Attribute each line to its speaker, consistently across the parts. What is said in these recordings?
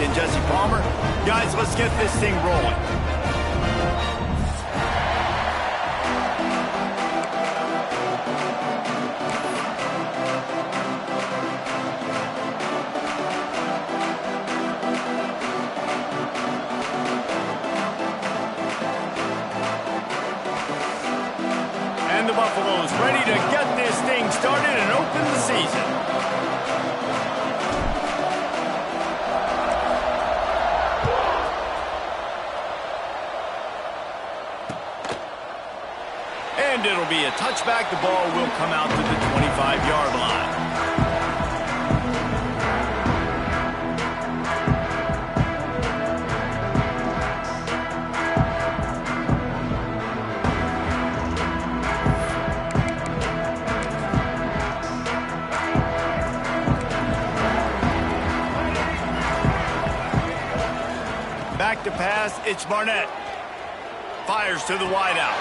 Speaker 1: and Jesse Palmer. Guys, let's get this thing rolling. And the Buffaloes ready to get this thing started and open the season. And it'll be a touchback. The ball will come out to the 25-yard line. Back to pass, it's Barnett. Fires to the wideout.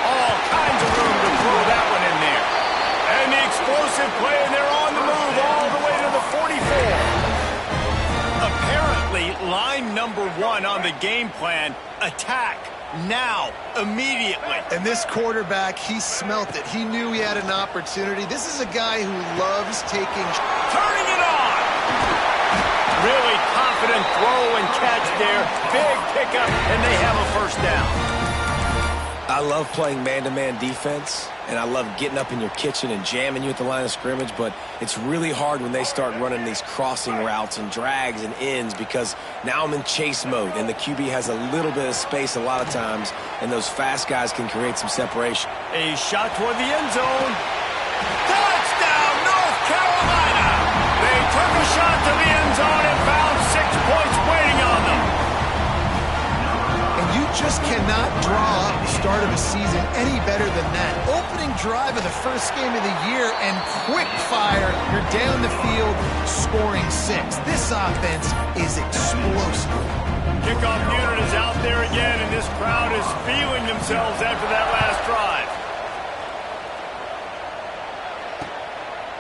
Speaker 1: All kinds of room to throw that one in there. And the explosive play, and they're on the move all the way to the 44. Apparently, line number 1 on the game plan, attack now, immediately.
Speaker 2: And this quarterback, he smelt it. He knew he had an opportunity. This is a guy who loves taking...
Speaker 1: Turning it on! Really confident throw and catch there. Big pickup, and they have a first down.
Speaker 3: I love playing man-to-man defense, and I love getting up in your kitchen and jamming you at the line of scrimmage, but it's really hard when they start running these crossing routes and drags and ends because now I'm in chase mode, and the QB has a little bit of space a lot of times, and those fast guys can create some separation.
Speaker 1: A shot toward the end zone. Touchdown, North Carolina! They took a shot to the end zone and found 6 points waiting on them.
Speaker 2: And you just cannot draw up the start of a season any better than that. Opening drive of the first game of the year and quick fire. You're down the field scoring 6. This offense is explosive.
Speaker 1: Kickoff unit is out there again, and this crowd is feeling themselves after that last drive.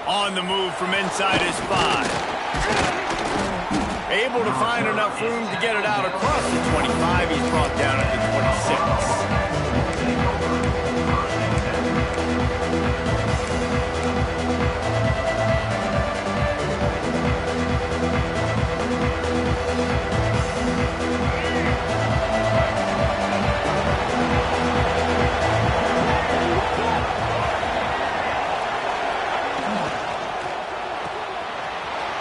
Speaker 1: On the move from inside his 5. Able to find enough room to get it out across the 25. He's brought down at the 26.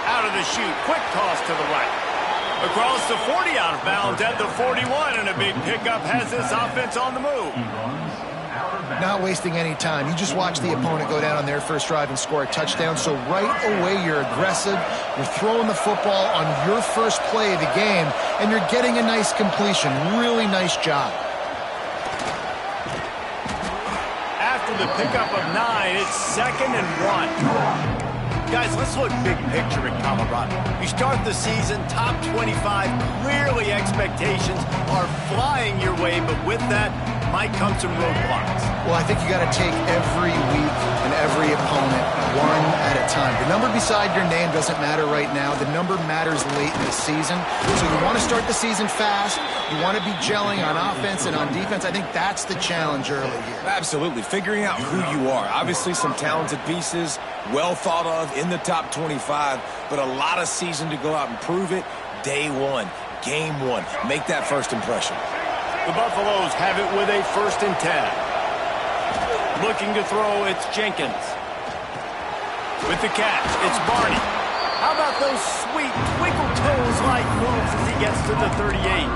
Speaker 1: Out of the chute, quick toss to the right. Across the 40, out of bounds at the 41, and a big pickup has this offense on the move.
Speaker 2: Not wasting any time. You just watch the opponent go down on their first drive and score a touchdown. So right away, you're aggressive. You're throwing the football on your first play of the game, and you're getting a nice completion. Really nice job.
Speaker 1: After the pickup of 9, it's 2nd and 1. Guys, let's look big picture in Colorado. You start the season, top 25, clearly expectations are flying your way, but with that might come some roadblocks.
Speaker 2: Well, I think you got to take every week and every opponent one at a time. The number beside your name doesn't matter right now. The number matters late in the season. So you want to start the season fast. You want to be gelling on offense and on defense. I think that's the challenge early here.
Speaker 3: Absolutely. Figuring out who you are. Obviously some talented pieces, well thought of in the top 25, but a lot of season to go out and prove it. Day 1, game 1. Make that first impression.
Speaker 1: The Buffaloes have it with a 1st and 10. Looking to throw, it's Jenkins. With the catch, it's Barney. How about those sweet twinkle toes-like moves as he gets to the 38?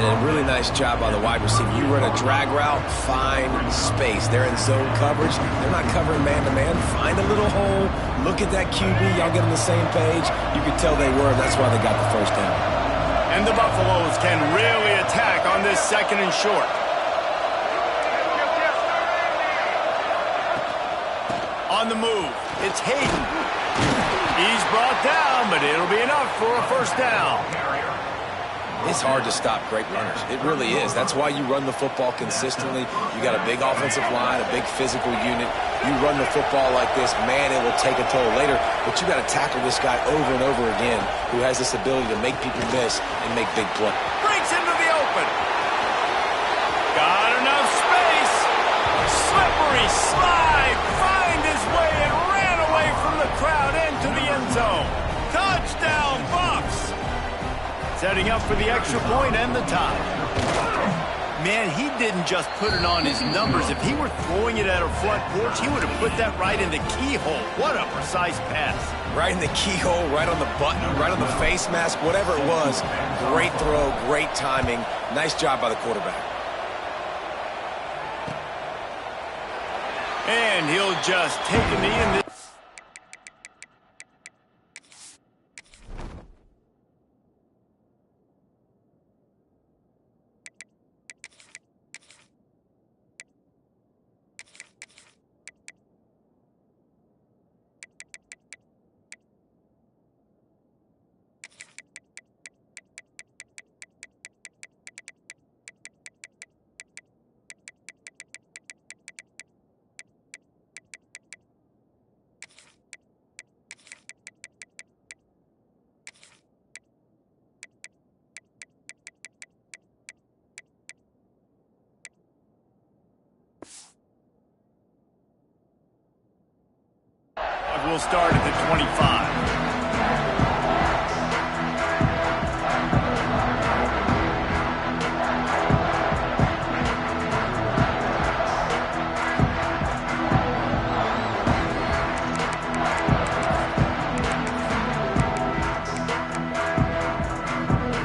Speaker 3: And a really nice job by the wide receiver. You run a drag route, find space. They're in zone coverage. They're not covering man-to-man. Find a little hole. Look at that QB. Y'all get on the same page. You could tell they were. That's why they got the first down.
Speaker 1: And the Buffaloes can really attack on this 2nd and short. On the move, it's Hayden. He's brought down, but it'll be enough for a first down.
Speaker 3: It's hard to stop great runners. It really is. That's why you run the football consistently. You got a big offensive line, a big physical unit. You run the football like this, man, it will take a toll later. But you got to tackle this guy over and over again who has this ability to make people miss and make big plays.
Speaker 1: Breaks into the open. Got enough space. Slippery slide. Find his way and ran away from the crowd into the end zone. Touchdown, Bucks. Setting up for the extra point and the tie. Man, he didn't just put it on his numbers. If he were throwing it at a front porch, he would have put that right in the keyhole. What a precise pass.
Speaker 3: Right in the keyhole, right on the button, right on the face mask, whatever it was. Great throw, great timing. Nice job by the quarterback.
Speaker 1: And he'll just take a knee in the... We'll start at the 25.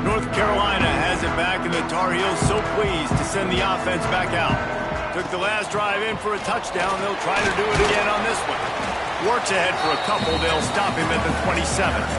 Speaker 1: North Carolina has it back, and the Tar Heels so pleased to send the offense back out. Took the last drive in for a touchdown. They'll try to do it again on this one. Works ahead for a couple. They'll stop him at the 27th.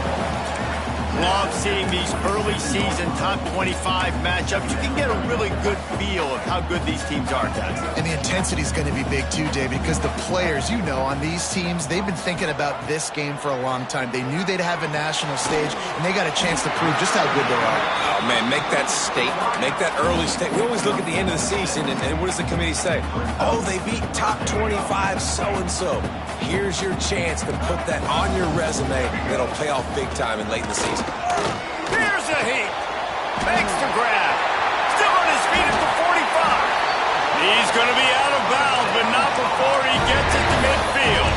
Speaker 1: Love seeing these early season top 25 matchups. You can get a really good feel of how good these teams are, guys.
Speaker 2: And the intensity is going to be big too, David, because the players, you know, on these teams, they've been thinking about this game for a long time. They knew they'd have a national stage, and they got a chance to prove just how good they are.
Speaker 3: Oh, man, make that statement. Make that early statement. We always look at the end of the season, and what does the committee say? Oh, they beat top 25 so-and-so. Here's your chance to put that on your resume that'll pay off big time in late in the season.
Speaker 1: Here's a heat. Makes the grab. Still on his feet at the 45. He's going to be out of bounds, but not before he gets it to midfield.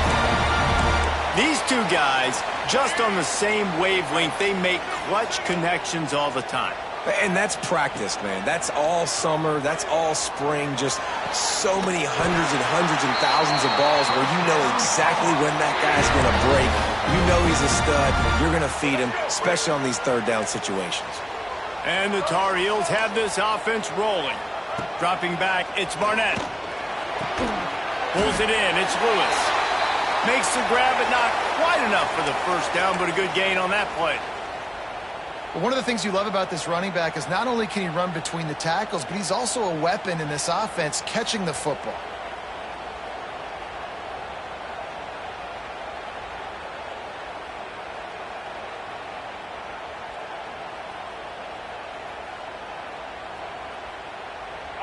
Speaker 1: These two guys, just on the same wavelength, they make clutch connections all the time.
Speaker 3: And that's practice, man. That's all summer. That's all spring. Just so many hundreds and thousands of balls where you know exactly when that guy's going to break. You know he's a stud. You're going to feed him, especially on these third down situations.
Speaker 1: And the Tar Heels have this offense rolling. Dropping back, it's Barnett. Pulls it in, it's Lewis. Makes the grab, but not quite enough for the first down, but a good gain on that play.
Speaker 2: But one of the things you love about this running back is not only can he run between the tackles, but he's also a weapon in this offense catching the football.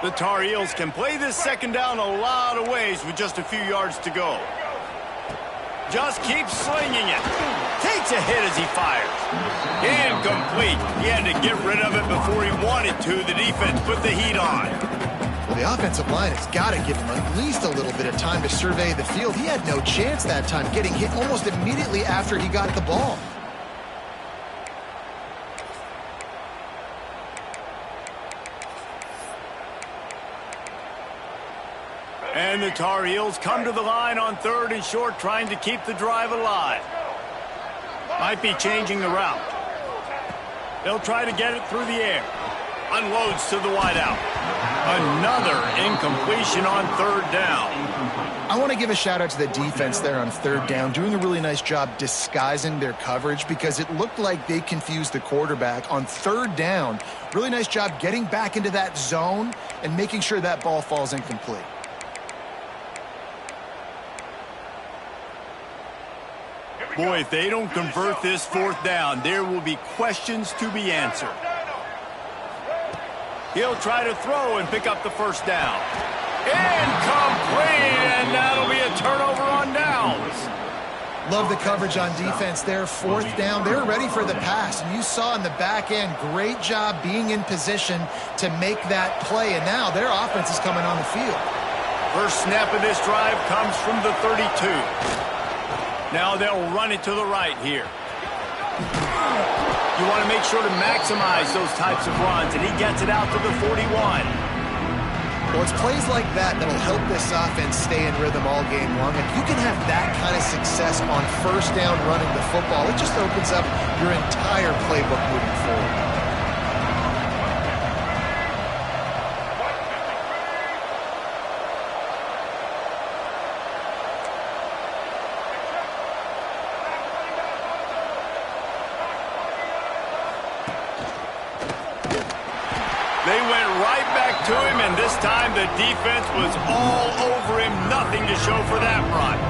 Speaker 1: The Tar Heels can play this second down a lot of ways with just a few yards to go. Just keeps slinging it. Takes a hit as he fires. Incomplete. He had to get rid of it before he wanted to. The defense put the heat on.
Speaker 2: Well, the offensive line has got to give him at least a little bit of time to survey the field. He had no chance that time, getting hit almost immediately after he got the ball.
Speaker 1: And the Tar Heels come to the line on 3rd and short, trying to keep the drive alive. Might be changing the route. They'll try to get it through the air. Unloads to the wideout. Another incompletion on 3rd down.
Speaker 2: I want to give a shout out to the defense there on 3rd down, doing a really nice job disguising their coverage because it looked like they confused the quarterback on 3rd down. Really nice job getting back into that zone and making sure that ball falls incomplete.
Speaker 1: Boy, if they don't convert this 4th down, there will be questions to be answered. He'll try to throw and pick up the first down. Incomplete, and that'll be a turnover on downs.
Speaker 2: Love the coverage on defense there. Fourth down, they're ready for the pass. And you saw in the back end, great job being in position to make that play. And now their offense is coming on the field.
Speaker 1: First snap of this drive comes from the 32. Now they'll run it to the right here. You want to make sure to maximize those types of runs, and he gets it out to the 41.
Speaker 2: Well, it's plays like that that'll help this offense stay in rhythm all game long. If you can have that kind of success on first down running the football, it just opens up your entire playbook moving forward.
Speaker 1: They went right back to him, and this time the defense was all over him. Nothing to show for that run.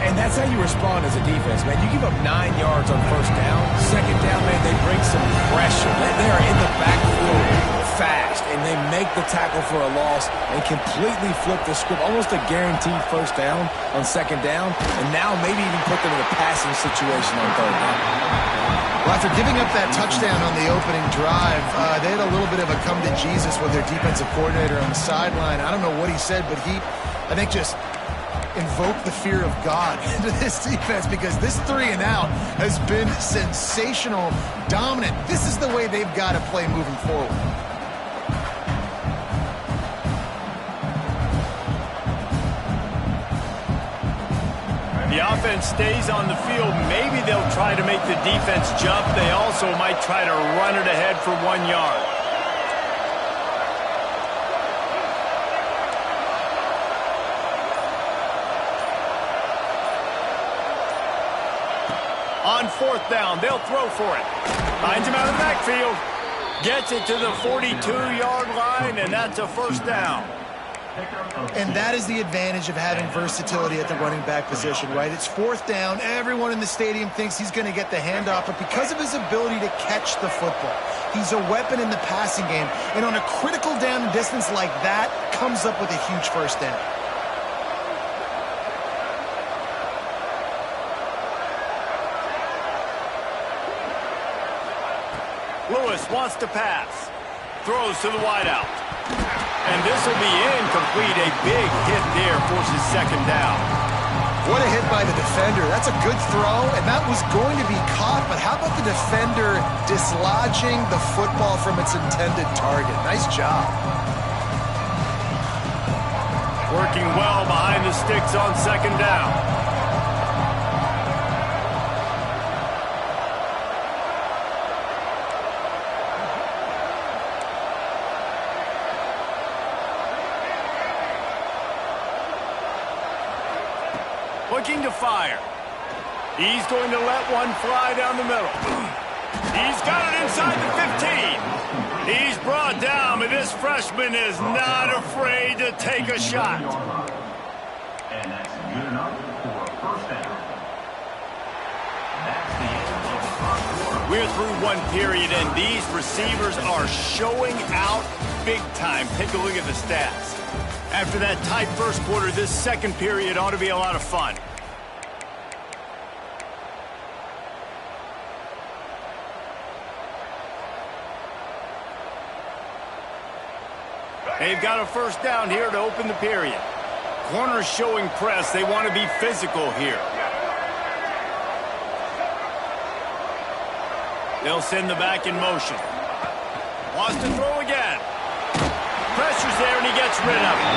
Speaker 3: And that's how you respond as a defense, man. You give up 9 yards on first down. Second down, man, they bring some pressure. They are in the backfield fast, and they make the tackle for a loss and completely flip the script. Almost a guaranteed first down on second down, and now maybe even put them in a passing situation on third down.
Speaker 2: Well, after giving up that touchdown on the opening drive, they had a little bit of a come-to-Jesus with their defensive coordinator on the sideline. I don't know what he said, but he, I think, just invoked the fear of God into this defense because this 3-and-out has been sensational, dominant. This is the way they've got to play moving forward.
Speaker 1: The offense stays on the field. Maybe they'll try to make the defense jump. They also might try to run it ahead for 1 yard. On fourth down, they'll throw for it. Finds him out of the backfield. Gets it to the 42-yard line, and that's a first down.
Speaker 2: And that is the advantage of having versatility at the running back position, right? It's fourth down. Everyone in the stadium thinks he's going to get the handoff, but because of his ability to catch the football, he's a weapon in the passing game. And on a critical down and distance like that, comes up with a huge first down.
Speaker 1: Lewis wants to pass. Throws to the wideout. And this will be incomplete. A big hit there forces second down.
Speaker 2: What a hit by the defender. That's a good throw, and that was going to be caught, but how about the defender dislodging the football from its intended target? Nice job.
Speaker 1: Working well behind the sticks on second down. Looking to fire. He's going to let one fly down the middle. He's got it inside the 15. He's brought down, but this freshman is not afraid to take a shot.
Speaker 4: And that's good enough for a first down. That's the end of the first quarter.
Speaker 1: We're through one period, and these receivers are showing out big time. Take a look at the stats. After that tight first quarter, this second period ought to be a lot of fun. They've got a first down here to open the period. Corners showing press. They want to be physical here. They'll send the back in motion. Wants to throw again. Pressure's there, and he gets rid of it.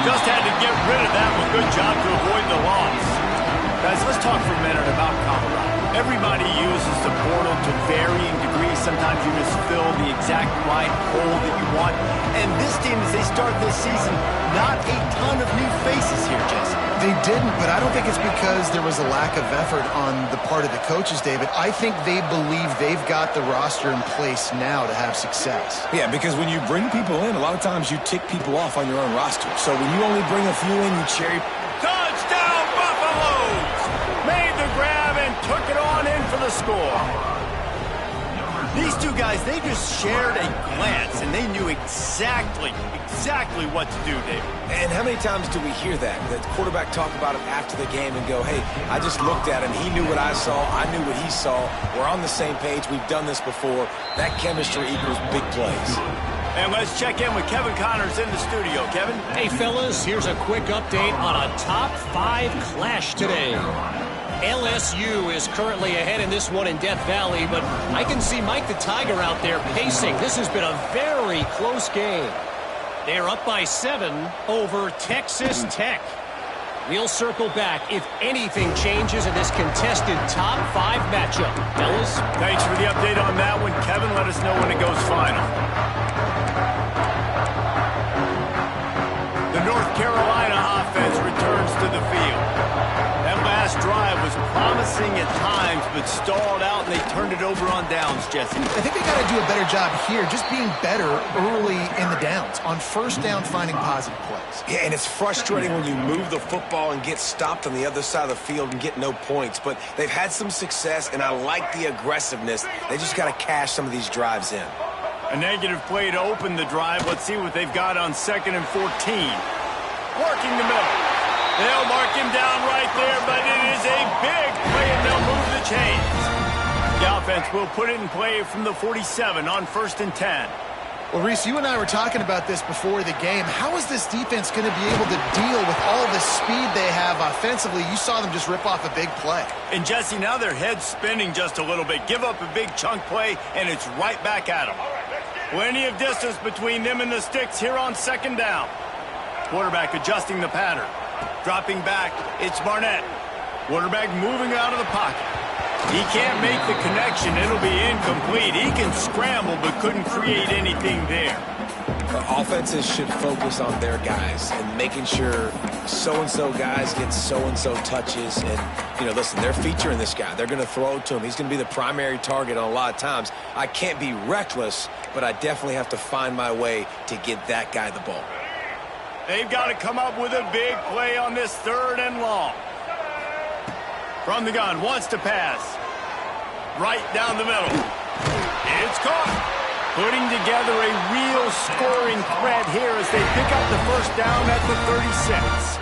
Speaker 1: Just had to get rid of that one. Good job to avoid the loss. Guys, let's talk for a minute about Colorado. Everybody uses the portal to varying degrees. Sometimes you just fill the exact right hole that you want. And this team, as they start this season, not a ton of new faces here, Jesse.
Speaker 2: They didn't, but I don't think it's because there was a lack of effort on the part of the coaches, David. I think they believe they've got the roster in place now to have success.
Speaker 3: Yeah, because when you bring people in, a lot of times you tick people off on your own roster. So when you only bring a few in, you cherry.
Speaker 1: Touchdown, Buffaloes! Made the grab and took it on in for the score. These two guys, they just shared a glance, and they knew exactly what to do, David.
Speaker 3: And how many times do we hear that? The quarterback talk about it after the game and go, hey, I just looked at him. He knew what I saw. I knew what he saw. We're on the same page. We've done this before. That chemistry equals big plays.
Speaker 1: And let's check in with Kevin Connors in the studio. Kevin?
Speaker 5: Hey, fellas, here's a quick update on a top 5 clash today. LSU is currently ahead in this one in Death Valley, but I can see Mike the Tiger out there pacing. This has been a very close game. They're up by 7 over Texas Tech. We'll circle back if anything changes in this contested top 5 matchup. Fellas?
Speaker 1: Thanks for the update on that one, Kevin. Let us know when it goes final. The North Carolina offense returns to the field. That last drive was promising at times, but stalled out, and they turned it over on downs, Jesse.
Speaker 2: I think they got to do a better job here, just being better early in the downs. On first down, finding positive plays.
Speaker 3: Yeah, and it's frustrating when you move the football and get stopped on the other side of the field and get no points. But they've had some success, and I like the aggressiveness. They just got to cash some of these drives in.
Speaker 1: A negative play to open the drive. Let's see what they've got on 2nd and 14. Working the middle. They'll mark him down right there, but it is a big play, and they'll move the chains. The offense will put it in play from the 47 on 1st and 10.
Speaker 2: Well, Reese, you and I were talking about this before the game. How is this defense going to be able to deal with all the speed they have offensively? You saw them just rip off a big play.
Speaker 1: And, Jesse, now their head's spinning just a little bit. Give up a big chunk play, and it's right back at them. Plenty of distance between them and the sticks here on 2nd down. Quarterback adjusting the pattern. Dropping back, it's Barnett. Quarterback moving out of the pocket. He can't make the connection. It'll be incomplete. He can scramble, but couldn't create anything there.
Speaker 3: Offenses should focus on their guys and making sure so-and-so guys get so-and-so touches. And, listen, they're featuring this guy. They're going to throw it to him. He's going to be the primary target on a lot of times. I can't be reckless, but I definitely have to find my way to get that guy the ball.
Speaker 1: They've got to come up with a big play on this 3rd and long. From the gun, wants to pass. Right down the middle. It's caught. Putting together a real scoring threat here as they pick up the 1st down at the 36.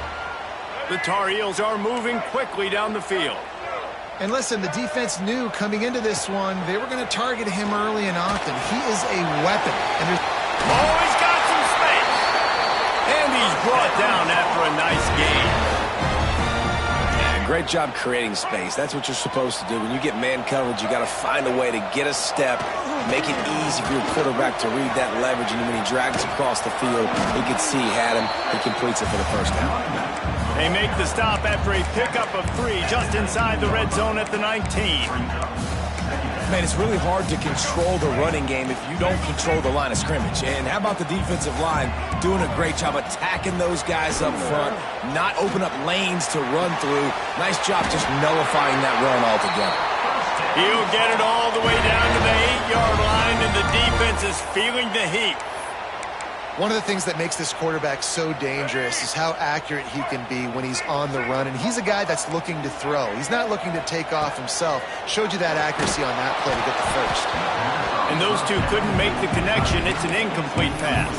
Speaker 1: The Tar Heels are moving quickly down the field.
Speaker 2: And listen, the defense knew coming into this one, they were going to target him early and often. He is a weapon. And
Speaker 1: he's got some space. And he's brought down after a nice game.
Speaker 3: Great job creating space. That's what you're supposed to do. When you get man coverage, you got to find a way to get a step, make it easy for your quarterback to read that leverage, and when he drags across the field, he can see he had him. He completes it for the 1st down.
Speaker 1: They make the stop after a pickup of 3 just inside the red zone at the 19.
Speaker 3: Man, it's really hard to control the running game if you don't control the line of scrimmage. And how about the defensive line doing a great job attacking those guys up front, not open up lanes to run through. Nice job just nullifying that run altogether.
Speaker 1: He'll get it all the way down to the 8-yard line, and the defense is feeling the heat.
Speaker 2: one of the things that makes this quarterback so dangerous is how accurate he can be when he's on the run. And he's a guy that's looking to throw. He's not looking to take off himself. Showed you that accuracy on that play to get the first.
Speaker 1: And those two couldn't make the connection. It's an incomplete pass.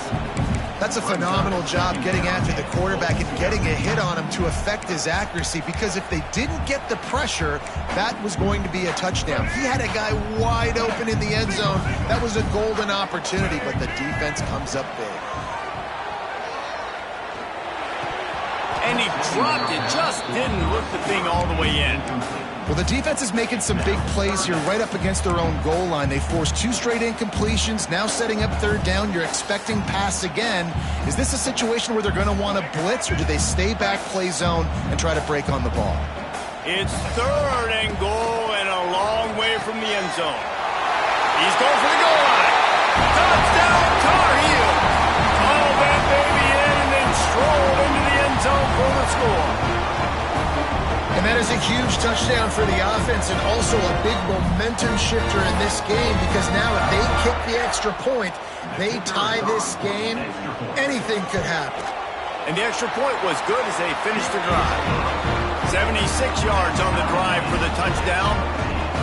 Speaker 2: That's a phenomenal job getting after the quarterback and getting a hit on him to affect his accuracy, because if they didn't get the pressure, that was going to be a touchdown. He had a guy wide open in the end zone. That was a golden opportunity, but the defense comes up big.
Speaker 1: And he dropped it, just didn't look the thing all the way in.
Speaker 2: Well, the defense is making some big plays here right up against their own goal line. They forced 2 straight incompletions, now setting up third down. You're expecting pass again. Is this a situation where they're going to want to blitz, or do they stay back, play zone, and try to break on the ball?
Speaker 1: It's third and goal and a long way from the end zone. He's going for the goal line. Touchdown, Tar Heel. Follow that baby in and then stroll into the end zone for the score.
Speaker 2: And that is a huge touchdown for the offense, and also a big momentum shifter in this game, because now if they kick the extra point, they tie this game, anything could happen.
Speaker 1: And the extra point was good as they finished the drive. 76 yards on the drive for the touchdown.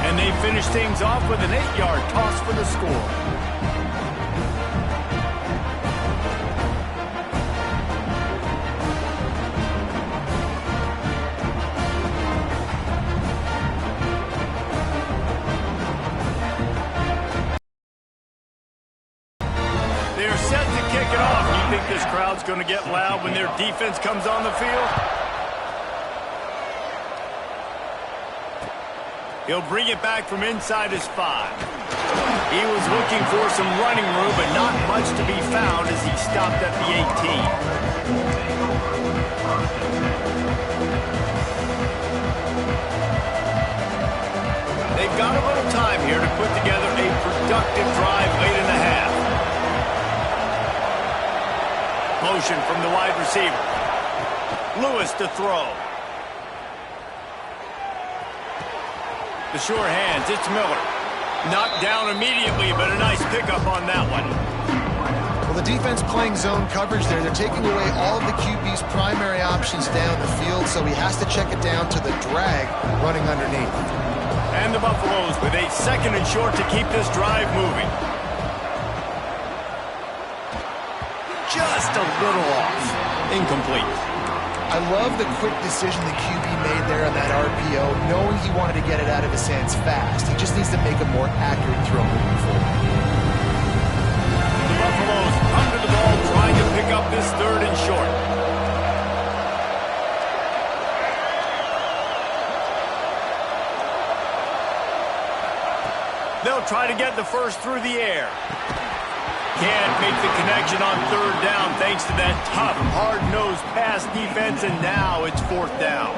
Speaker 1: And they finish things off with an 8-yard toss for the score. They're set to kick it off. You think this crowd's going to get loud when their defense comes on the field? He'll bring it back from inside his 5. He was looking for some running room, but not much to be found as he stopped at the 18. They've got a little time here to put together a productive drive late in the half. Motion from the wide receiver. Lewis to throw. The sure hands, it's Miller. Knocked down immediately, but a nice pickup on that one.
Speaker 2: Well, the defense playing zone coverage there. They're taking away all of the QB's primary options down the field, so he has to check it down to the drag running underneath.
Speaker 1: And the Buffaloes with a 2nd and short to keep this drive moving. Just a little off. Incomplete.
Speaker 2: I love the quick decision the QB made there on that RPO, knowing he wanted to get it out of his hands fast. He just needs to make a more accurate throw moving forward.
Speaker 1: The Buffaloes under the ball, trying to pick up this 3rd and short. They'll try to get the first through the air. Can't make the connection on 3rd down thanks to that tough, hard-nosed pass defense, and now it's 4th down.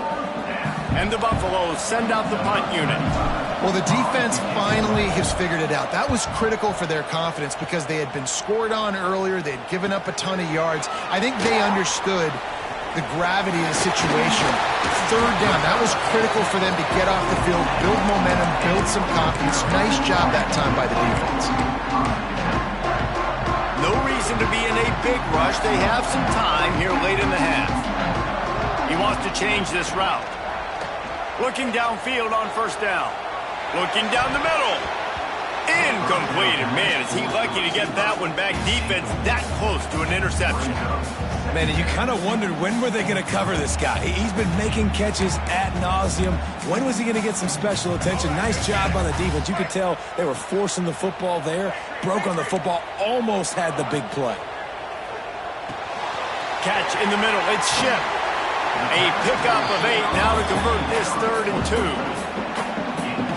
Speaker 1: And the Buffaloes send out the punt unit.
Speaker 2: Well, the defense finally has figured it out. That was critical for their confidence because they had been scored on earlier. They had given up a ton of yards. I think they understood the gravity of the situation. 3rd down, that was critical for them to get off the field, build momentum, build some confidence. Nice job that time by the defense.
Speaker 1: No reason to be in a big rush. They have some time here late in the half. He wants to change this route. Looking downfield on 1st down. Looking down the middle. Incomplete. And man, is he lucky to get that one back. Defense that close to an interception.
Speaker 3: Man, you kind of wondered when were they going to cover this guy. He's been making catches ad nauseum. When was he going to get some special attention? Nice job on the defense. You could tell they were forcing the football there. Broke on the football, almost had the big play.
Speaker 1: Catch in the middle. It's Ship. A pickup of 8 now to convert this 3rd and 2.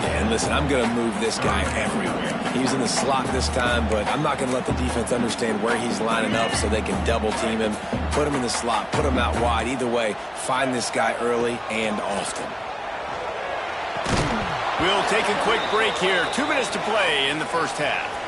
Speaker 3: Yeah, and listen, I'm going to move this guy everywhere. He's in the slot this time, but I'm not going to let the defense understand where he's lining up so they can double team him, put him in the slot, put him out wide. Either way, find this guy early and often.
Speaker 1: We'll take a quick break here. 2 minutes to play in the 1st half.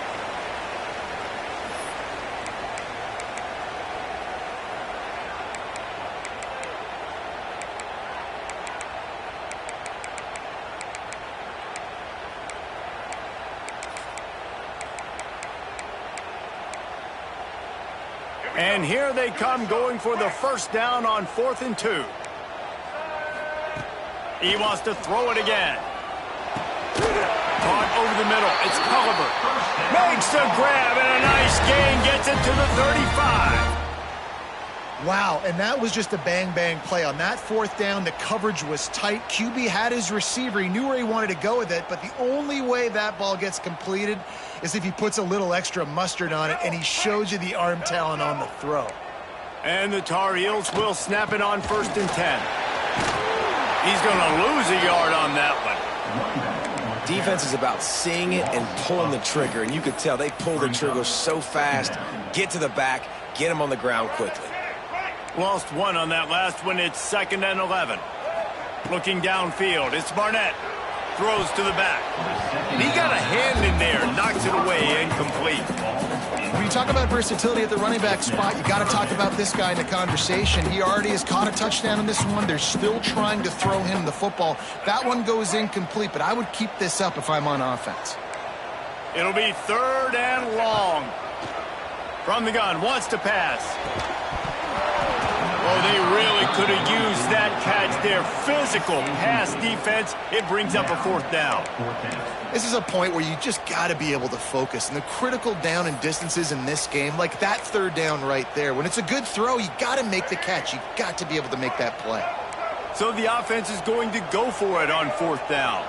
Speaker 1: And here they come going for the 1st down on 4th and 2. He wants to throw it again. Caught over the middle. It's Culliver. Makes the grab and a nice gain. Gets it to the 35.
Speaker 2: Wow, and that was just a bang-bang play. On that 4th down, the coverage was tight. QB had his receiver. He knew where he wanted to go with it, but the only way that ball gets completed is if he puts a little extra mustard on it, and he shows you the arm talent on the throw.
Speaker 1: And the Tar Heels will snap it on 1st and 10. He's going to lose a yard on that one.
Speaker 3: Defense is about seeing it and pulling the trigger, and you could tell they pull the trigger so fast, get to the back, get him on the ground quickly.
Speaker 1: Lost 1 on that last one. It's 2nd and 11. Looking downfield. It's Barnett. Throws to the back. He got a hand in there. Knocks it away. Incomplete.
Speaker 2: When you talk about versatility at the running back spot, you got to talk about this guy in the conversation. He already has caught a touchdown in this one. They're still trying to throw him the football. That one goes incomplete, but I would keep this up if I'm on offense.
Speaker 1: It'll be 3rd and long. From the gun. Wants to pass. Oh, they really could have used that catch there. Physical pass defense. It brings up a 4th down.
Speaker 2: This is a point where you just got to be able to focus. And the critical down and distances in this game, like that 3rd down right there, when it's a good throw, you got to make the catch. You got to be able to make that play.
Speaker 1: So the offense is going to go for it on 4th down.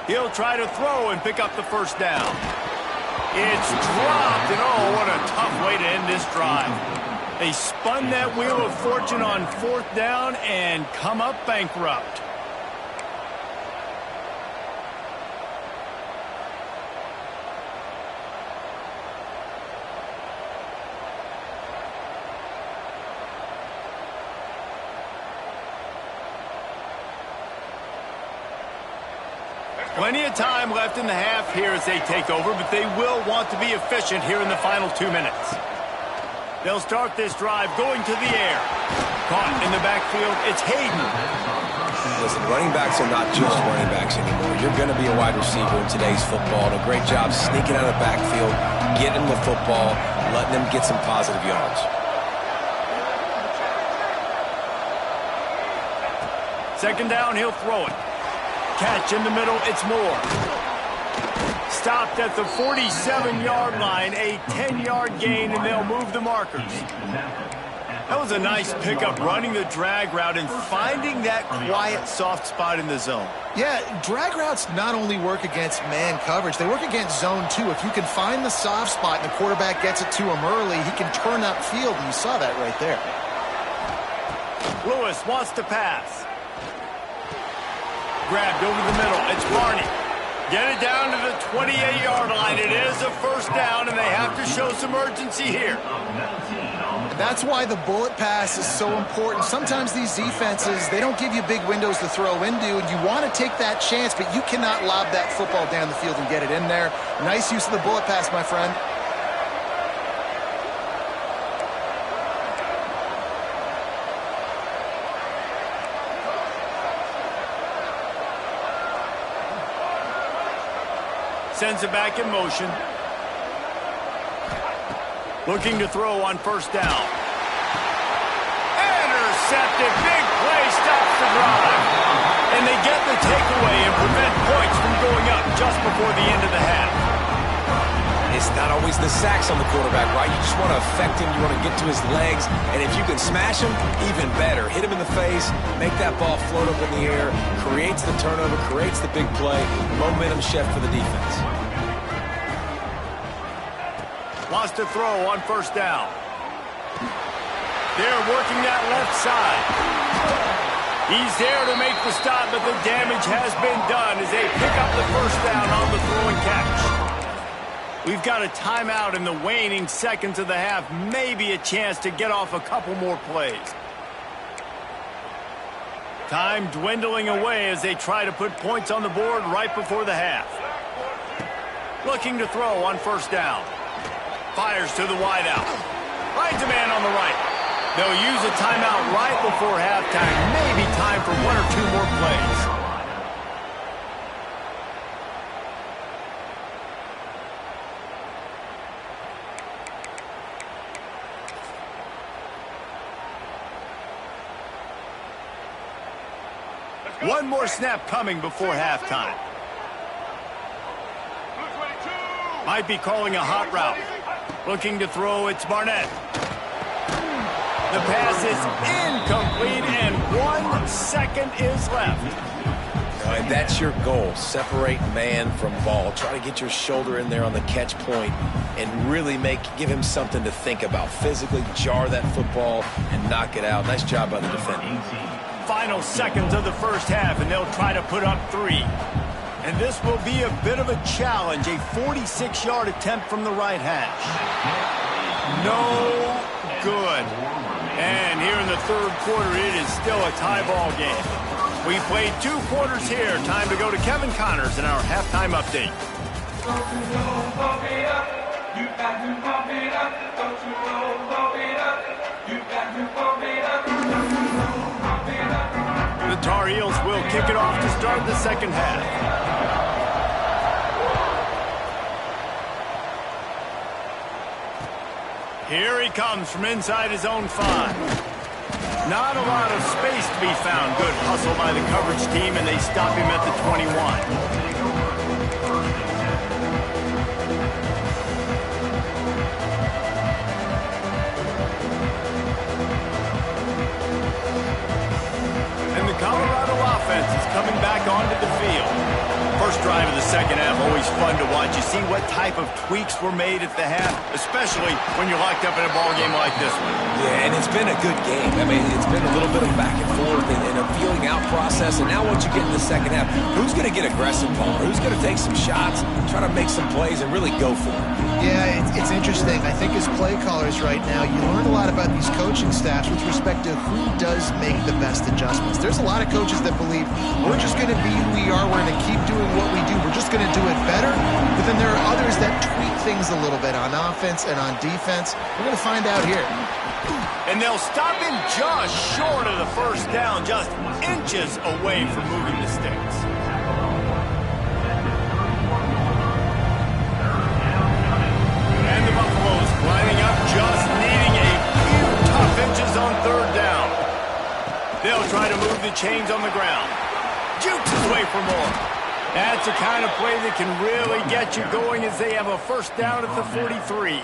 Speaker 1: He'll try to throw and pick up the 1st down. It's dropped, and oh, what a tough way to end this drive. They spun that wheel of fortune on 4th down and come up bankrupt. Plenty of time left in the half here as they take over, but they will want to be efficient here in the final 2 minutes. They'll start this drive going to the air. Caught in the backfield, it's Hayden.
Speaker 3: Listen, running backs are not just running backs anymore. You're going to be a wide receiver in today's football, and a great job sneaking out of the backfield, getting the football, letting them get some positive yards.
Speaker 1: Second down, he'll throw it. Catch in the middle, it's Moore. Stopped at the 47-yard line, a 10-yard gain, and they'll move the markers. That was a nice pickup, running the drag route and finding that quiet, soft spot in the zone.
Speaker 2: Yeah, drag routes not only work against man coverage, they work against zone too. If you can find the soft spot and the quarterback gets it to him early, he can turn upfield, and you saw that right there.
Speaker 1: Lewis wants to pass. Grabbed over the middle. It's Barney. Get it down to the 28-yard line. It is a 1st down, and they have to show some urgency here.
Speaker 2: That's why the bullet pass is so important. Sometimes these defenses, they don't give you big windows to throw into, and you want to take that chance, but you cannot lob that football down the field and get it in there. Nice use of the bullet pass, my friend.
Speaker 1: Sends it back in motion. Looking to throw on 1st down. Intercepted. Big play stops the drive. And they get the takeaway and prevent points from going up just before the end of the half.
Speaker 3: It's not always the sacks on the quarterback, right? You just want to affect him. You want to get to his legs. And if you can smash him, even better. Hit him in the face, make that ball float up in the air, creates the turnover, creates the big play. Momentum shift for the defense.
Speaker 1: Wants to throw on 1st down. They're working that left side. He's there to make the stop, but the damage has been done as they pick up the 1st down on the throw and catch. We've got a timeout in the waning seconds of the half. Maybe a chance to get off a couple more plays. Time dwindling away as they try to put points on the board right before the half. Looking to throw on 1st down. Fires to the wideout. Finds a man on the right. They'll use a timeout right before halftime. Maybe time for 1 or 2 more plays. One more snap coming before halftime. Might be calling a hot route. Looking to throw, it's Barnett. The pass is incomplete, and 1 second is left.
Speaker 3: And that's your goal. Separate man from ball. Try to get your shoulder in there on the catch point and really give him something to think about. Physically jar that football and knock it out. Nice job by the defender.
Speaker 1: Final seconds of the 1st half, and they'll try to put up 3. And this will be a bit of a challenge, a 46-yard attempt from the right hash. No good. And here in the 3rd quarter, it is still a tie ball game. We played 2 quarters here. Time to go to Kevin Connors in our halftime update. The Tar Heels will kick it off to start the 2nd half. Here he comes from inside his own 5. Not a lot of space to be found. Good hustle by the coverage team, and they stop him at the 21. Colorado offense is coming back onto the field. First drive of the second half, always fun to watch. You see what type of tweaks were made at the half, especially when you're locked up in a ball game like this one.
Speaker 3: Yeah, and it's been a good game. I mean, it's been a little bit of back and forth and a feeling out process. And now once you get in the second half, who's going to get aggressive, Paul? Who's going to take some shots, try to make some plays, and really go for it?
Speaker 2: Yeah, it's interesting. I think as play callers right now, you learn a lot about these coaching staffs with respect to who does make the best adjustments. There's a lot of coaches that believe we're just going to be who we are. We're going to keep doing what we do. We're just going to do it better. But then there are others that tweak things a little bit on offense and on defense. We're going to find out here.
Speaker 1: And they'll stop him just short of the first down, just inches away from moving the sticks. And the Buffaloes lining up, just needing a few tough inches on third down. They'll try to move the chains on the ground. Jukes his way for more. That's the kind of play that can really get you going as they have a first down at the 43.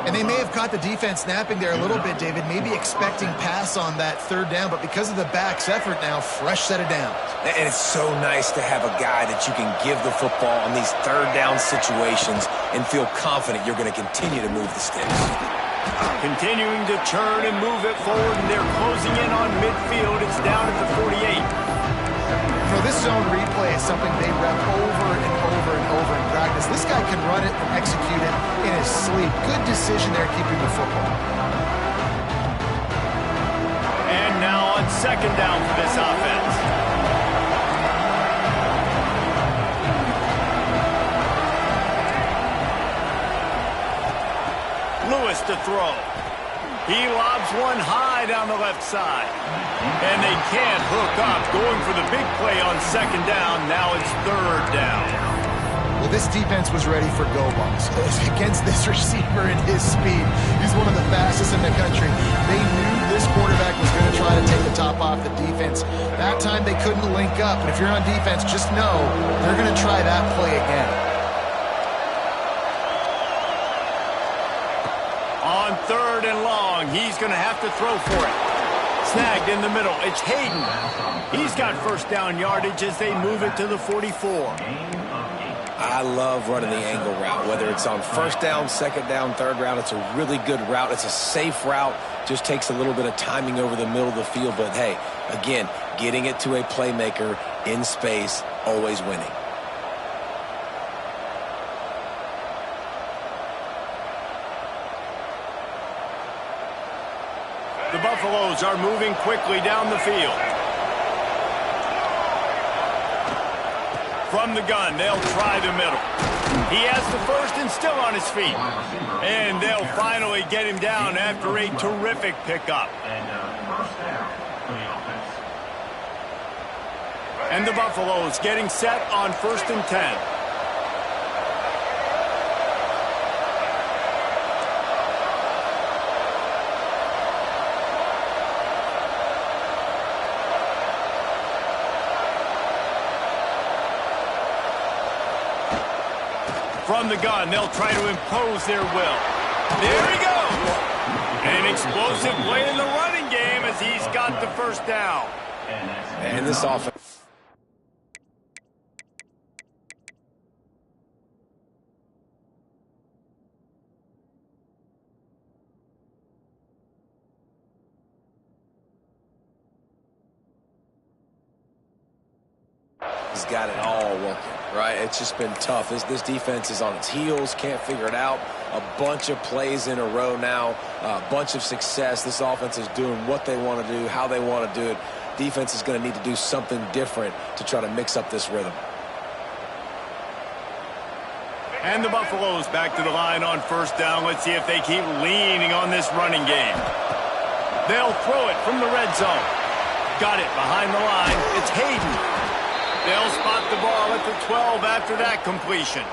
Speaker 2: And they may have caught the defense napping there a little bit, David, maybe expecting pass on that third down, but because of the back's effort now, fresh set of downs.
Speaker 3: And it's so nice to have a guy that you can give the football on these third down situations and feel confident you're going to continue to move the sticks.
Speaker 1: Continuing to churn and move it forward, and they're closing in on midfield. It's down at the 48.
Speaker 2: You know, this zone replay is something they rep over and over and over in practice. This guy can run it and execute it in his sleep. Good decision there keeping the football.
Speaker 1: And now on second down for this offense. Lewis to throw. He lobs one high down the left side. And they can't hook up. Going for the big play on second down. Now it's third down.
Speaker 2: Well, this defense was ready for go balls against this receiver and his speed. He's one of the fastest in the country. They knew this quarterback was going to try to take the top off the defense. That time they couldn't link up. But if you're on defense, just know they're going to try that play again.
Speaker 1: On third and long, he's going to have to throw for it. Snagged in the middle. It's Hayden. He's got first down yardage as they move it to the 44.
Speaker 3: I love running the angle route, whether it's on first down, second down, third round. It's a really good route. It's a safe route. Just takes a little bit of timing over the middle of the field. But, hey, again, getting it to a playmaker in space, always winning.
Speaker 1: The Buffaloes are moving quickly down the field. From the gun, they'll try the middle. He has the first and still on his feet. And they'll finally get him down after a terrific pickup. And the Buffaloes getting set on 1st and 10. From the gun, they'll try to impose their will. There he goes. An explosive play in the running game as he's got the first down.
Speaker 3: And this offense has got it all working, right? It's just been tough. This defense is on its heels, can't figure it out. A bunch of plays in a row now, a bunch of success. This offense is doing what they want to do, how they want to do it. Defense is going to need to do something different to try to mix up this rhythm.
Speaker 1: And the Buffaloes back to the line on first down. Let's see if they keep leaning on this running game. They'll throw it from the red zone. Got it behind the line. It's Hayden. They'll spot the ball at the 12 after that completion.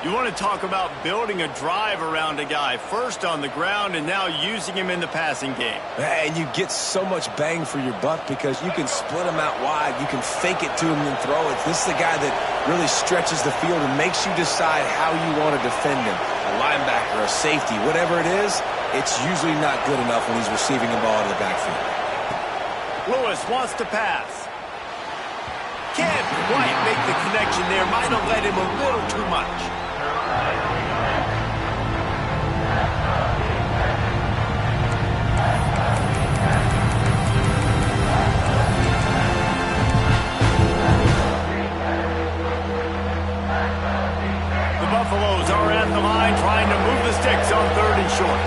Speaker 1: You want to talk about building a drive around a guy, first on the ground and now using him in the passing game.
Speaker 3: And you get so much bang for your buck because you can split him out wide. You can fake it to him and throw it. This is the guy that really stretches the field and makes you decide how you want to defend him. A linebacker, a safety, whatever it is, it's usually not good enough when he's receiving the ball in the backfield.
Speaker 1: Lewis wants to pass. Can't quite make the connection there. Might have led him a little too much. The Buffaloes are at the line trying to move the sticks on 3rd and short.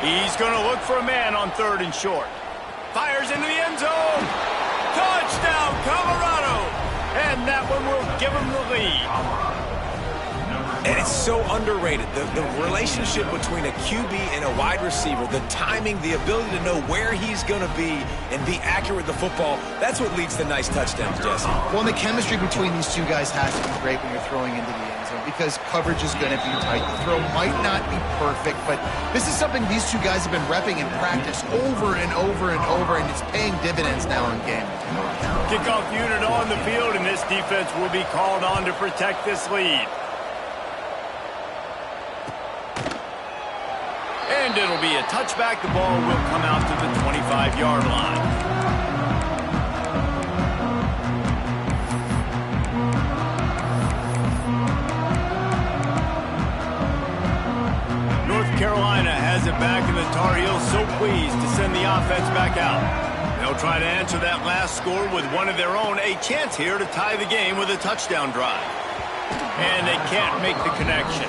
Speaker 1: He's going to look for a man on 3rd and short. Fires into the end zone. Touchdown, Colorado! And that one will give him the lead.
Speaker 3: And it's so underrated. The relationship between a QB and a wide receiver, the timing, the ability to know where he's going to be and be accurate with the football, that's what leads to nice touchdowns, Jesse.
Speaker 2: Well, and the chemistry between these two guys has to be great when you're throwing into the end zone because coverage is going to be tight. The throw might not be perfect, but this is something these two guys have been repping in practice over and over and over, and it's paying dividends now in game.
Speaker 1: Kickoff unit on the field, and this defense will be called on to protect this lead. And it'll be a touchback. The ball will come out to the 25-yard line. North Carolina has it back, and the Tar Heels so pleased to send the offense back out. They'll try to answer that last score with one of their own. A chance here to tie the game with a touchdown drive. And they can't make the connection.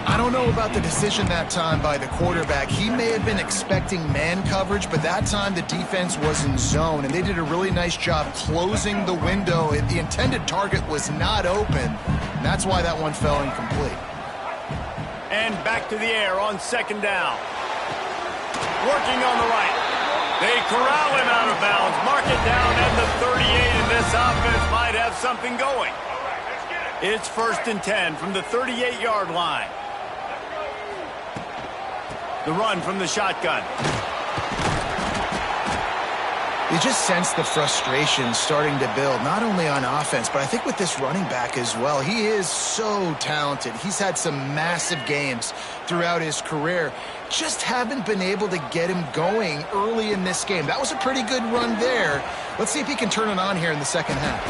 Speaker 2: I don't know about the decision that time by the quarterback. He may have been expecting man coverage, but that time the defense was in zone, and they did a really nice job closing the window. The intended target was not open, and that's why that one fell incomplete.
Speaker 1: And back to the air on 2nd down. Working on the right. They corral him out of bounds. Mark it down at the 38, and this offense might have something going. It's 1st and 10 from the 38-yard line. The run from the shotgun.
Speaker 2: You just sense the frustration starting to build, not only on offense, but I think with this running back as well. He is so talented. He's had some massive games throughout his career. Just haven't been able to get him going early in this game. That was a pretty good run there. Let's see if he can turn it on here in the second half.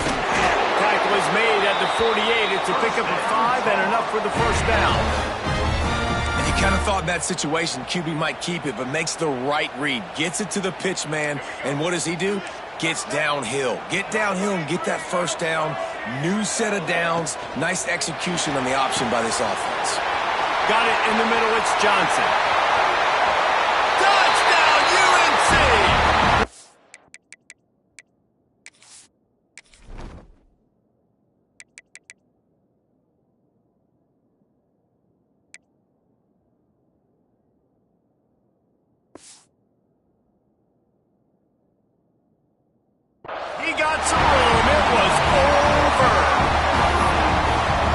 Speaker 1: Tackle is made at the 48. It's a pickup of 5 and enough for the 1st down.
Speaker 3: You kind of thought in that situation QB might keep it, but makes the right read. Gets it to the pitch man, and what does he do? Gets downhill. Get downhill and get that 1st down. New set of downs. Nice execution on the option by this offense.
Speaker 1: Got it in the middle. It's Johnson. Touchdown, UNC! He got some room. It was over.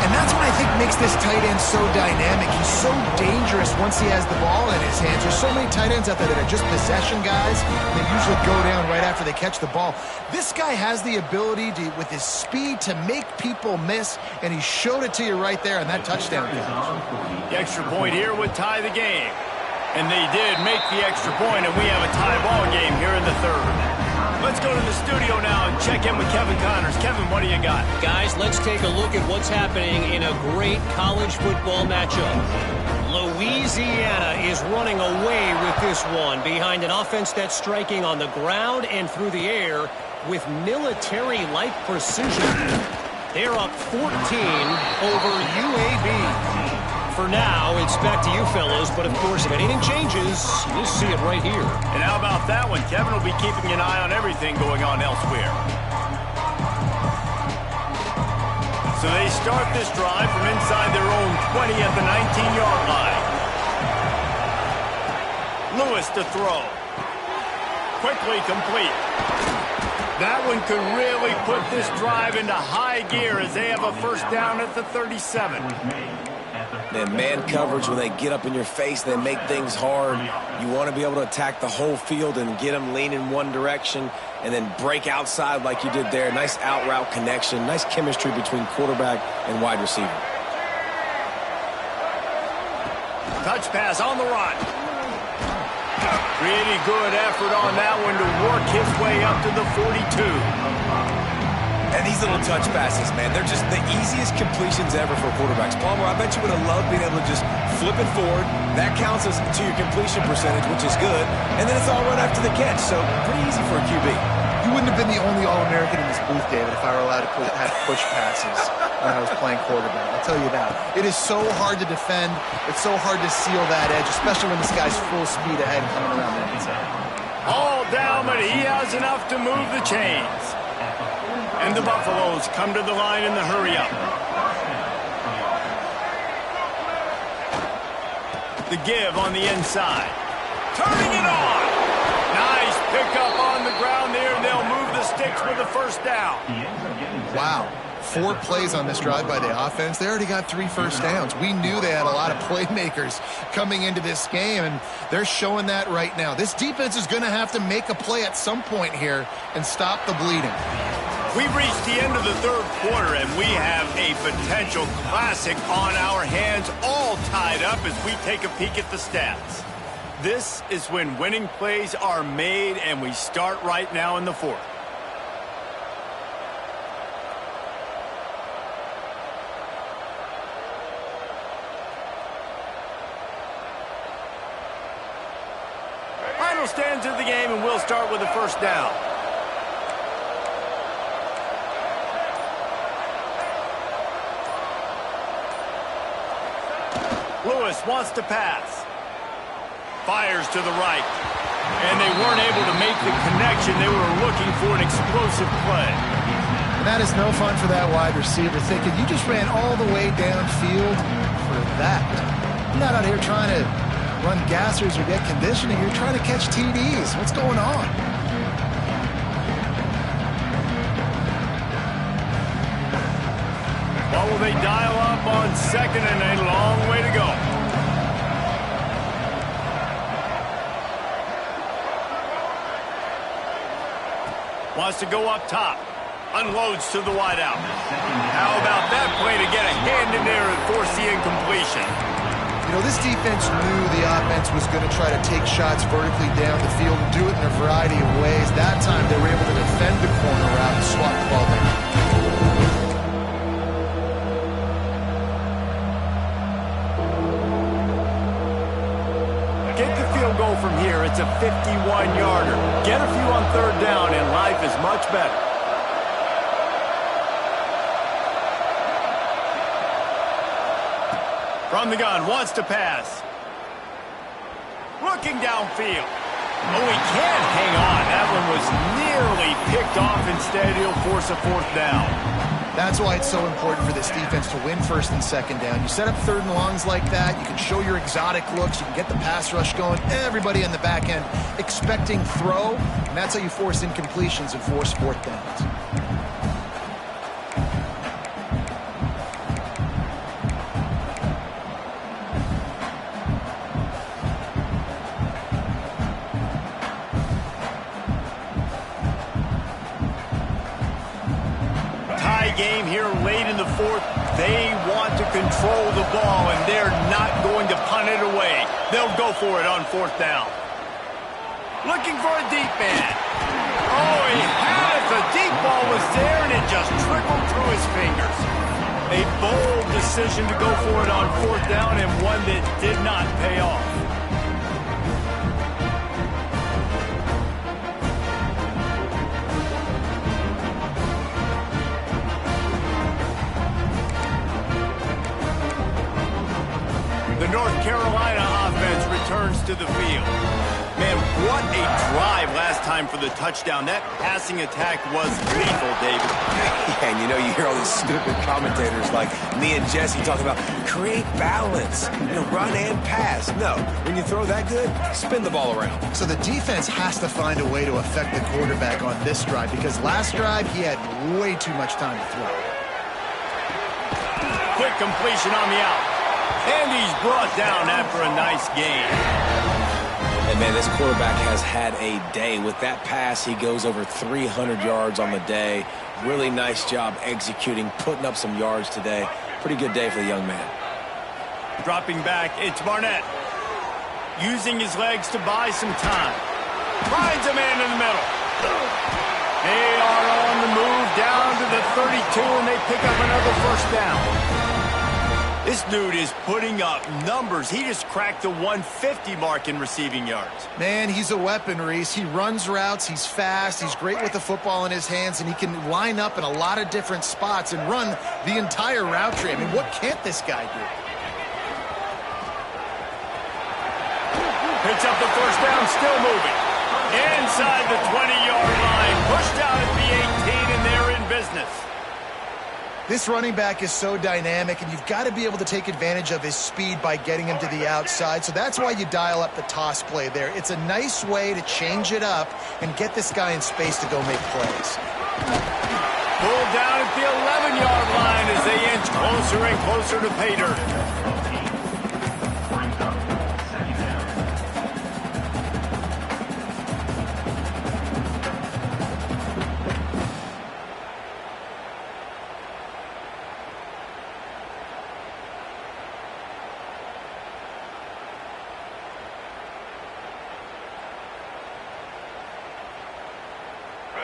Speaker 2: And that's what I think makes this tight end so dynamic. He's so dangerous once he has the ball in his hands. There's so many tight ends out there that are just possession guys. They usually go down right after they catch the ball. This guy has the ability to, with his speed, to make people miss, and he showed it to you right there on that touchdown catch.
Speaker 1: The extra point here would tie the game. And they did make the extra point, and we have a tie ball game here in the 3rd. Let's go to the studio now and check in with Kevin Connors. Kevin, what do you got?
Speaker 5: Guys, let's take a look at what's happening in a great college football matchup. Louisiana is running away with this one behind an offense that's striking on the ground and through the air with military-like precision. They're up 14 over UAB. For now, it's back to you fellows, but of course, if anything changes, you'll see it right here.
Speaker 1: And how about that one? Kevin will be keeping an eye on everything going on elsewhere. So they start this drive from inside their own 20 at the 19-yard line. Lewis to throw. Quickly complete. That one could really put this drive into high gear as they have a first down at the 37.
Speaker 3: And man coverage, when they get up in your face, they make things hard. You want to be able to attack the whole field and get them leaning one direction and then break outside like you did there. Nice out route connection, nice chemistry between quarterback and wide receiver.
Speaker 1: Touch pass on the run. Pretty good effort on that one to work his way up to the 42.
Speaker 3: And these little touch passes, man, they're just the easiest completions ever for quarterbacks. Palmer, I bet you would have loved being able to just flip it forward. That counts as to your completion percentage, which is good. And then it's all run after the catch, so pretty easy for a QB.
Speaker 2: You wouldn't have been the only All-American in this booth, David, if I were allowed to have push passes when I was playing quarterback. I'll tell you that. It is so hard to defend. It's so hard to seal that edge, especially when this guy's full speed ahead coming around the inside.
Speaker 1: All down, but he has enough to move the chains. And the Buffaloes come to the line in the hurry-up. The give on the inside. Turning it on. Nice pickup on the ground there, and they'll move the sticks with the first down.
Speaker 2: Wow. 4 plays on this drive by the offense. They already got 3 first downs. We knew they had a lot of playmakers coming into this game, and they're showing that right now. This defense is going to have to make a play at some point here and stop the bleeding.
Speaker 1: We've reached the end of the third quarter, and we have a potential classic on our hands, all tied up as we take a peek at the stats. This is when winning plays are made, and we start right now in the fourth. Final stands of the game, and we'll start with the first down. Lewis wants to pass. Fires to the right. And they weren't able to make the connection. They were looking for an explosive play.
Speaker 2: And that is no fun for that wide receiver, thinking you just ran all the way downfield for that. You're not out here trying to run gassers or get conditioning. You're trying to catch TDs. What's going on?
Speaker 1: Well, will they dial up on second and a long way to go? Wants to go up top. Unloads to the wideout. How about that play to get a hand in there and force the incompletion?
Speaker 2: You know, this defense knew the offense was going to try to take shots vertically down the field and do it in a variety of ways. That time, they were able to defend the corner route and swat the ball down.
Speaker 1: Get the field goal from here. It's a 51-yarder. Get a few on third down, and life is much better. From the gun, wants to pass. Looking downfield. Oh, he can't hang on. That one was nearly picked off. Instead, he'll force a fourth down.
Speaker 2: That's why it's so important for this defense to win first and second down. You set up third and longs like that, you can show your exotic looks, you can get the pass rush going, everybody in the back end expecting throw, and that's how you force incompletions and force fourth downs.
Speaker 1: Game here late in the fourth. They want to control the ball, and they're not going to punt it away. They'll go for it on fourth down. Looking for a deep man. Oh, he had it. The deep ball was there, and it just trickled through his fingers. A bold decision to go for it on fourth down, and one that did not pay off. The North Carolina offense returns to the field. Man, what a drive last time for the touchdown. That passing attack was lethal, David.
Speaker 3: Yeah, and you know, you hear all these stupid commentators like me and Jesse talking about create balance, run and pass. No, when you throw that good, spin the ball around.
Speaker 2: So the defense has to find a way to affect the quarterback on this drive because last drive he had way too much time to throw.
Speaker 1: Quick completion on the out. And he's brought down after a nice gain.
Speaker 3: And, man, this quarterback has had a day. With that pass, he goes over 300 yards on the day. Really nice job executing, putting up some yards today. Pretty good day for the young man.
Speaker 1: Dropping back, it's Barnett. Using his legs to buy some time. Finds a man in the middle. They are on the move down to the 32, and they pick up another first down. This dude is putting up numbers. He just cracked the 150 mark in receiving yards.
Speaker 2: Man, he's a weapon, Reese. He runs routes, he's fast, he's great with the football in his hands, and he can line up in a lot of different spots and run the entire route tree. I mean, what can't this guy do?
Speaker 1: Picks up the first down, still moving. Inside the 20-yard line, pushed out at the 18, and they're in business.
Speaker 2: This running back is so dynamic, and you've got to be able to take advantage of his speed by getting him to the outside. So that's why you dial up the toss play there. It's a nice way to change it up and get this guy in space to go make plays.
Speaker 1: Pulled down at the 11-yard line as they inch closer and closer to pay dirt.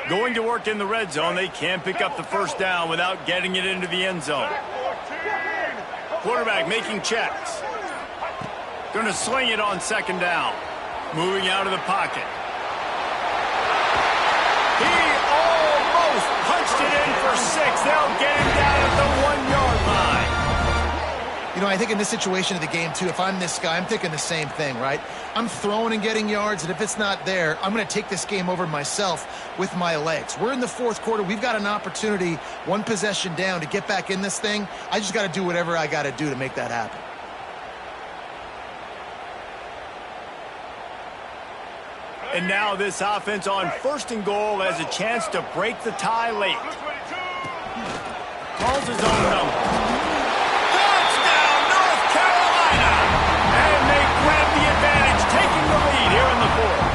Speaker 1: Going to work in the red zone. They can't pick up the first down without getting it into the end zone. Quarterback making checks. Going to sling it on second down. Moving out of the pocket. He almost punched it in for 6. They'll get him down at the 1-yard line.
Speaker 2: You know, I think in this situation of the game, too, if I'm this guy, I'm thinking the same thing, right? I'm throwing and getting yards, and if it's not there, I'm going to take this game over myself with my legs. We're in the fourth quarter. We've got an opportunity, one possession down, to get back in this thing. I just got to do whatever I got to do to make that happen.
Speaker 1: And now this offense on first and goal has a chance to break the tie late. Calls his own number. Touchdown, North Carolina! And they grab the advantage, taking the lead here in the fourth.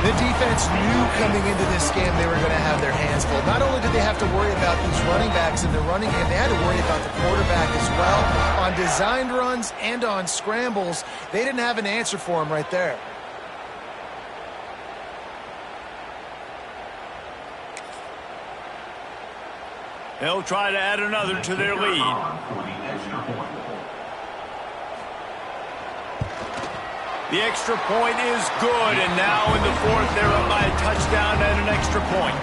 Speaker 2: The defense knew coming into this game they were going to have their hands full. Not only did they have to worry about these running backs in the running game, they had to worry about the quarterback as well. On designed runs and on scrambles, they didn't have an answer for him right there.
Speaker 1: They'll try to add another to their lead. The extra point is good, and now in the fourth, they're up by a touchdown and an extra point.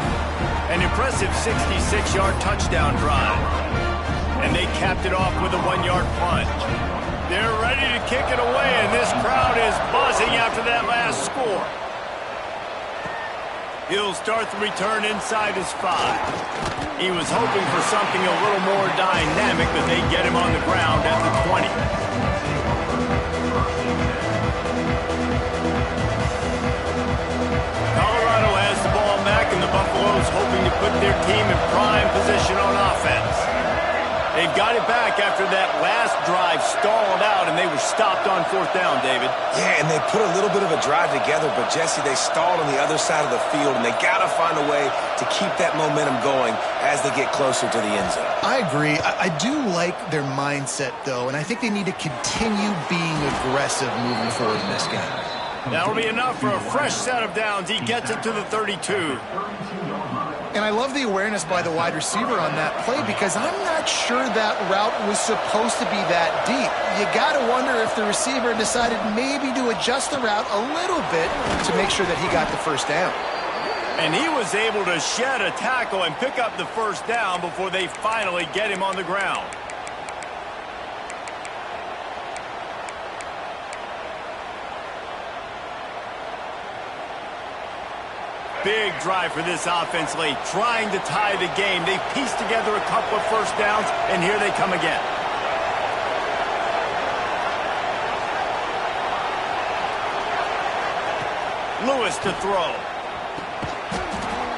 Speaker 1: An impressive 66-yard touchdown drive. And they capped it off with a 1-yard plunge. They're ready to kick it away, and this crowd is buzzing after that last score. He'll start the return inside his 5. He was hoping for something a little more dynamic, but they get him on the ground at the 20. Colorado has the ball back, and the Buffaloes hoping to put their team in prime position on offense. They've got it back after that last drive stalled out, and they were stopped on fourth down, David.
Speaker 3: Yeah, and they put a little bit of a drive together, but, Jesse, they stalled on the other side of the field, and they got to find a way to keep that momentum going as they get closer to the end zone.
Speaker 2: I agree. I do like their mindset, though, and I think they need to continue being aggressive moving forward in this game.
Speaker 1: That'll be enough for a fresh set of downs. He gets it to the 32.
Speaker 2: And I love the awareness by the wide receiver on that play because I'm not sure that route was supposed to be that deep. You got to wonder if the receiver decided maybe to adjust the route a little bit to make sure that he got the first down.
Speaker 1: And he was able to shed a tackle and pick up the first down before they finally get him on the ground. big drive for this offense late, trying to tie the game. They pieced together a couple of first downs, and here they come again. Lewis to throw.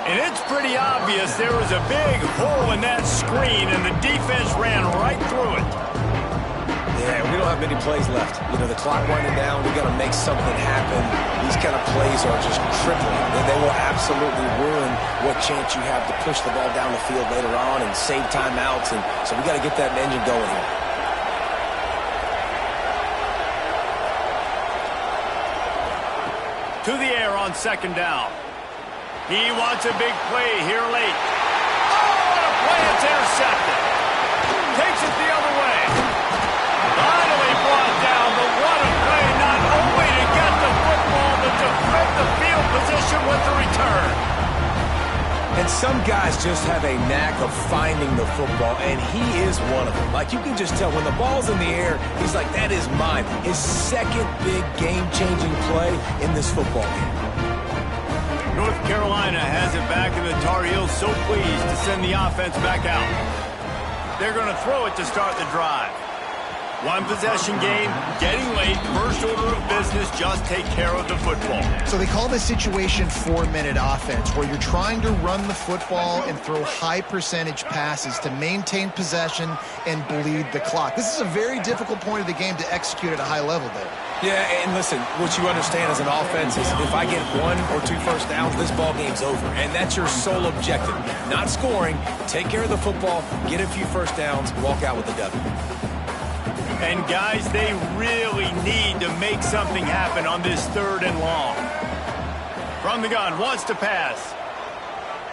Speaker 1: And it's pretty obvious there was a big hole in that screen, and the defense ran right through it.
Speaker 3: Yeah, we don't have many plays left. You know, the clock winding down. We got to make something happen. These kind of plays are just crippling. They will absolutely ruin what chance you have to push the ball down the field later on and save timeouts. And so we got to get that engine going here.
Speaker 1: To the air on second down. He wants a big play here late. Oh, what a play! It's intercepted. Takes it the other way. Finally brought down, but what a play, not only to get the football, but to flip the field position with the return.
Speaker 3: And some guys just have a knack of finding the football, and he is one of them. Like, you can just tell when the ball's in the air, he's like, that is mine. His second big game-changing play in this football game.
Speaker 1: North Carolina has it back, and the Tar Heels so pleased to send the offense back out. They're going to throw it to start the drive. One possession game, getting late, first order of business, just take care of the football.
Speaker 2: So they call this situation 4-minute offense, where you're trying to run the football and throw high percentage passes to maintain possession and bleed the clock. This is a very difficult point of the game to execute at a high level there.
Speaker 3: Yeah, and listen, what you understand as an offense is if I get 1 or 2 first downs, this ball game's over. And that's your sole objective. Not scoring, take care of the football, get a few first downs, walk out with the W.
Speaker 1: And guys, they really need to make something happen on this 3rd and long. From the gun, wants to pass.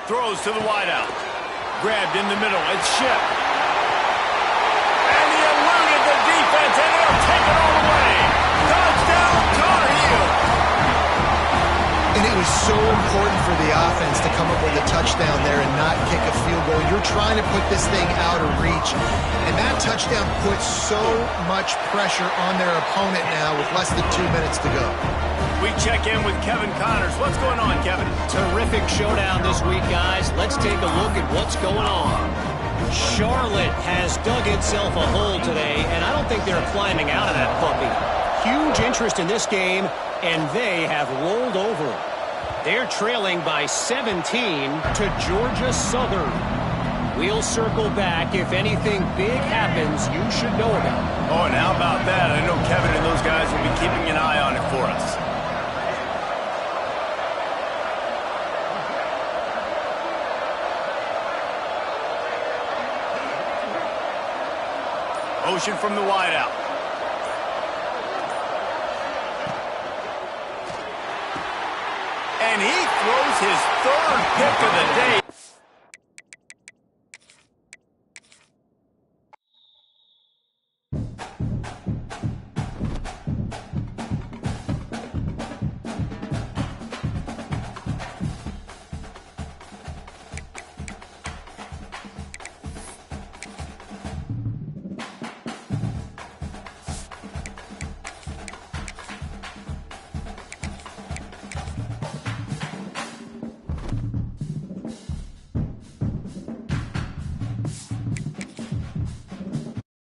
Speaker 1: Throws to the wideout. Grabbed in the middle, it's shipped. And he eluded the defense, and they'll take it all the way. Touchdown, Tar Heels!
Speaker 2: And it was so important for the offense to come up with a touchdown there and not kick a field goal. You're trying to put this thing out of reach, and that touchdown puts so much pressure on their opponent now with less than 2 minutes to go.
Speaker 1: We check in with Kevin Connors. What's going on, Kevin?
Speaker 5: Terrific showdown this week, guys. Let's take a look at what's going on. Charlotte has dug itself a hole today, and I don't think they're climbing out of that puppy. Huge interest in this game, and they have rolled over. They're trailing by 17 to Georgia Southern. We'll circle back. If anything big happens, you should know about it.
Speaker 1: Oh, and how about that? I know Kevin and those guys will be keeping an eye on it for us. Motion from the wideout. And he throws his 3rd pick of the day.